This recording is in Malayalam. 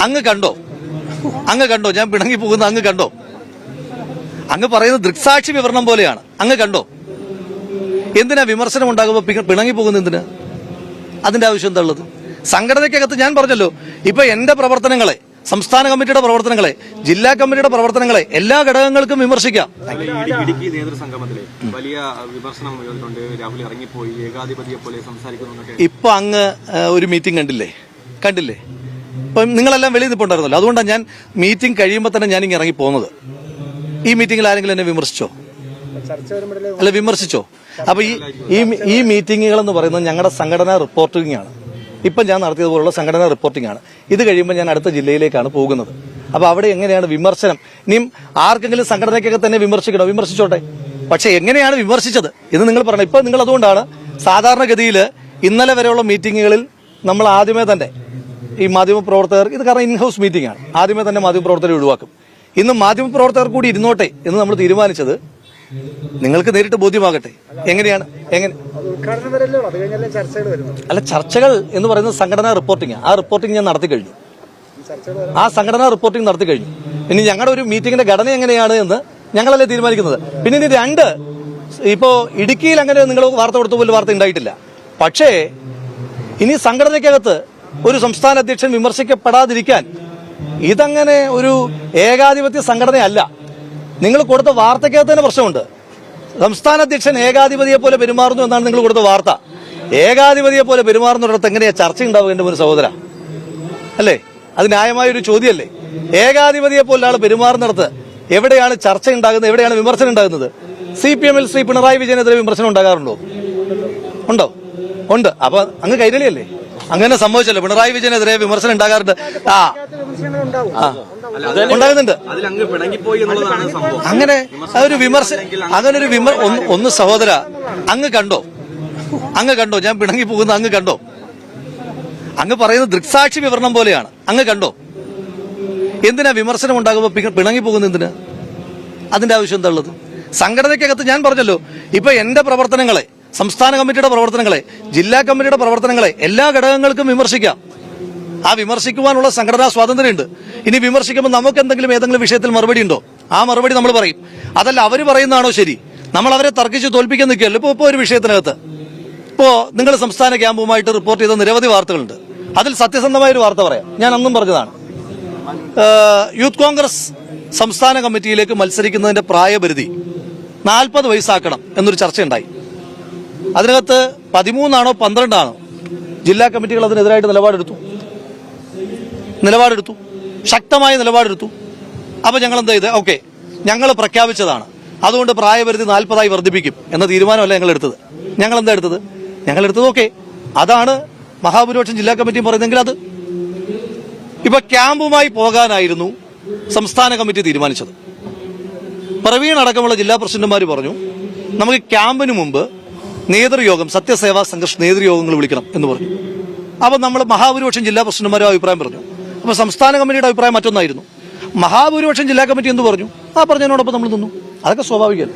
അങ്ങ് കണ്ടോ? ഞാൻ പിണങ്ങി പോകുന്ന അങ്ങ് കണ്ടോ? അങ്ങ് പറയുന്നത് ദൃക്സാക്ഷി വിവരണം പോലെയാണ്. അങ്ങ് കണ്ടോ? എന്തിനാ വിമർശനം ഉണ്ടാകുമ്പോൾ പിണങ്ങി പോകുന്നത്? എന്തിനാ? അതിന്റെ ആവശ്യം എന്താ ഉള്ളത്? സംഘടനയ്ക്കകത്ത് ഞാൻ പറഞ്ഞല്ലോ, ഇപ്പൊ എന്റെ പ്രവർത്തനങ്ങളെ, സംസ്ഥാന കമ്മിറ്റിയുടെ പ്രവർത്തനങ്ങളെ, ജില്ലാ കമ്മിറ്റിയുടെ പ്രവർത്തനങ്ങളെ, എല്ലാ ഘടകങ്ങൾക്കും വിമർശിക്കാം. ഇടുക്കി നേതൃസംഗമത്തിലെ വലിയ വിമർശനം രാഹുൽ ഇറങ്ങിപ്പോയി, ഏകാധിപതിയെ പോലെ സംസാരിക്കുന്നു. ഇപ്പൊ അങ്ങ് ഒരു മീറ്റിംഗ് കണ്ടില്ലേ? ഇപ്പം നിങ്ങളെല്ലാം വെളിയിൽ നിൽപ്പുണ്ടായിരുന്നല്ലോ. അതുകൊണ്ടാണ് ഞാൻ മീറ്റിംഗ് കഴിയുമ്പോൾ തന്നെ ഞാൻ ഇങ്ങനെ ഇറങ്ങി പോകുന്നത്. ഈ മീറ്റിംഗിൽ ആരെങ്കിലും എന്നെ വിമർശിച്ചോ? അല്ല, വിമർശിച്ചോ? അപ്പൊ ഈ മീറ്റിംഗുകൾ എന്ന് പറയുന്നത് ഞങ്ങളുടെ സംഘടനാ റിപ്പോർട്ടിംഗ് ആണ്. ഇപ്പം ഞാൻ നടത്തിയതുപോലുള്ള സംഘടനാ റിപ്പോർട്ടിംഗ് ആണ്. ഇത് കഴിയുമ്പോൾ ഞാൻ അടുത്ത ജില്ലയിലേക്കാണ് പോകുന്നത്. അപ്പൊ അവിടെ എങ്ങനെയാണ് വിമർശനം? ഇനിയും ആർക്കെങ്കിലും സംഘടനയ്ക്കൊക്കെ തന്നെ വിമർശിക്കണോ? വിമർശിച്ചോട്ടെ. പക്ഷെ എങ്ങനെയാണ് വിമർശിച്ചത് എന്ന് നിങ്ങൾ പറയണം. ഇപ്പൊ നിങ്ങൾ അതുകൊണ്ടാണ് സാധാരണഗതിയിൽ ഇന്നലെ വരെയുള്ള മീറ്റിങ്ങുകളിൽ നമ്മൾ ആദ്യമേ തന്നെ ഈ മാധ്യമപ്രവർത്തകർ, ഇത് കാരണം ഇൻഹൌസ് മീറ്റിംഗ് ആണ്, ആദ്യമേ തന്നെ മാധ്യമപ്രവർത്തകരെ ഒഴിവാക്കും. ഇന്ന് മാധ്യമപ്രവർത്തകർ കൂടി ഇരുന്നോട്ടെ എന്ന് നമ്മൾ തീരുമാനിച്ചത് നിങ്ങൾക്ക് നേരിട്ട് ബോധ്യമാകട്ടെ. എങ്ങനെയാണ്? അല്ല, ചർച്ചകൾ എന്ന് പറയുന്നത് സംഘടനാ റിപ്പോർട്ടിംഗ്. ആ റിപ്പോർട്ടിംഗ് ഞാൻ നടത്തി കഴിഞ്ഞു. ഇനി ഞങ്ങളുടെ ഒരു മീറ്റിംഗിന്റെ ഘടന എങ്ങനെയാണ് എന്ന് ഞങ്ങളല്ലേ തീരുമാനിക്കുന്നത്. പിന്നെ ഇനി ഇപ്പോ ഇടുക്കിയിൽ അങ്ങനെ നിങ്ങൾ വാർത്ത കൊടുത്ത പോലെ വാർത്ത ഉണ്ടായിട്ടില്ല. പക്ഷേ ഇനി സംഘടനയ്ക്കകത്ത് ഒരു സംസ്ഥാന അധ്യക്ഷൻ വിമർശിക്കപ്പെടാതിരിക്കാൻ ഇതങ്ങനെ ഒരു ഏകാധിപത്യ സംഘടനയല്ല. നിങ്ങൾ കൊടുത്ത വാർത്തയ്ക്കകത്ത് തന്നെ പ്രശ്നമുണ്ട്. സംസ്ഥാന അധ്യക്ഷൻ ഏകാധിപതിയെ പോലെ പെരുമാറുന്നു എന്നാണ് നിങ്ങൾ കൊടുത്ത വാർത്ത. ഏകാധിപതിയെ പോലെ പെരുമാറുന്നിടത്ത് എങ്ങനെയാ ചർച്ച ഉണ്ടാവുക? എന്റെ ഒരു സഹോദര, അല്ലേ? അത് ന്യായമായൊരു ചോദ്യമല്ലേ? ഏകാധിപതിയെ പോലെ ആൾ പെരുമാറുന്നിടത്ത് എവിടെയാണ് ചർച്ച ഉണ്ടാകുന്നത്? എവിടെയാണ് വിമർശനം ഉണ്ടാകുന്നത്? CPM-ൽ ശ്രീ പിണറായി വിജയനെതിരെ വിമർശനം ഉണ്ടാകാറുണ്ടോ? ഉണ്ട്. അപ്പൊ അങ്ങ് കൈരളിയല്ലേ? അങ്ങനെ സംഭവിച്ചല്ലോ. പിണറായി വിജയനെതിരെ വിമർശനം ഉണ്ടാകാറുണ്ട്. ഉണ്ടാകുന്നുണ്ട്. അങ്ങനെ ഒന്ന് സഹോദര, അങ്ങ് കണ്ടോ? ഞാൻ പിണങ്ങി പോകുന്ന അങ്ങ് കണ്ടോ? അങ്ങ് പറയുന്നത് ദൃക്സാക്ഷി വിവരണം പോലെയാണ്. അങ്ങ് കണ്ടോ? എന്തിനാ വിമർശനം ഉണ്ടാകുമ്പോൾ പിണങ്ങി പോകുന്നത്? എന്തിനാ? അതിന്റെ ആവശ്യം എന്താ ഉള്ളത്? സംഘടനയ്ക്കകത്ത് ഞാൻ പറഞ്ഞല്ലോ, ഇപ്പൊ എന്റെ പ്രവർത്തനങ്ങളെ, സംസ്ഥാന കമ്മിറ്റിയുടെ പ്രവർത്തനങ്ങളെ, ജില്ലാ കമ്മിറ്റിയുടെ പ്രവർത്തനങ്ങളെ, എല്ലാ ഘടകങ്ങൾക്കും വിമർശിക്കാം. ആ വിമർശിക്കുവാനുള്ള സംഘടനാ സ്വാതന്ത്ര്യമുണ്ട്. ഇനി വിമർശിക്കുമ്പോൾ നമുക്ക് ഏതെങ്കിലും വിഷയത്തിൽ മറുപടി ഉണ്ടോ? ആ മറുപടി നമ്മൾ പറയും. അതല്ല അവർ പറയുന്നതാണോ ശരി? നമ്മൾ അവരെ തർക്കിച്ച് തോൽപ്പിക്കാൻ നിൽക്കുകയല്ലോ. ഇപ്പൊ ഒരു വിഷയത്തിനകത്ത് നിങ്ങൾ സംസ്ഥാന ക്യാമ്പുമായിട്ട് റിപ്പോർട്ട് ചെയ്ത നിരവധി വാർത്തകളുണ്ട്. അതിൽ സത്യസന്ധമായ ഒരു വാർത്ത പറയാം. ഞാൻ അന്നും പറഞ്ഞതാണ്, യൂത്ത് കോൺഗ്രസ് സംസ്ഥാന കമ്മിറ്റിയിലേക്ക് മത്സരിക്കുന്നതിന്റെ പ്രായപരിധി 40 വയസ്സാക്കണം എന്നൊരു ചർച്ചയുണ്ടായി. അതിനകത്ത് 13 ആണോ 12 ആണോ ജില്ലാ കമ്മിറ്റികൾ അതിനെതിരായിട്ട് നിലപാടെടുത്തു, ശക്തമായ നിലപാടെടുത്തു. അപ്പൊ ഞങ്ങൾ എന്താ ചെയ്ത്? ഓക്കെ, ഞങ്ങൾ പ്രഖ്യാപിച്ചതാണ്, അതുകൊണ്ട് പ്രായപരിധി 40 വർദ്ധിപ്പിക്കും എന്ന തീരുമാനമല്ല ഞങ്ങൾ എന്താ എടുത്തത്? ഓക്കെ, അതാണ് മഹാഭൂരിപക്ഷം ജില്ലാ കമ്മിറ്റിയും പറയുന്നെങ്കിൽ അത് ഇപ്പൊ ക്യാമ്പുമായി പോകാനായിരുന്നു സംസ്ഥാന കമ്മിറ്റി തീരുമാനിച്ചത്. പ്രവീൺ അടക്കമുള്ള ജില്ലാ പ്രസിഡന്റുമാർ പറഞ്ഞു, നമുക്ക് ക്യാമ്പിന് മുമ്പ് നേതൃയോഗം, സത്യസേവാ സംഘർഷ് നേതൃയോഗങ്ങൾ വിളിക്കണം എന്ന് പറഞ്ഞു. അപ്പൊ നമ്മൾ മഹാഭൂരിപക്ഷം ജില്ലാ പ്രസിഡന്റുമാരും അഭിപ്രായം പറഞ്ഞു. അപ്പൊ സംസ്ഥാന കമ്മിറ്റിയുടെ അഭിപ്രായം മറ്റൊന്നായിരുന്നു. മഹാഭൂരിപക്ഷം ജില്ലാ കമ്മിറ്റി എന്ത് പറഞ്ഞു? ആ പറഞ്ഞതിനോടൊപ്പം നമ്മൾ നിന്നു. അതൊക്കെ സ്വാഭാവികമല്ല.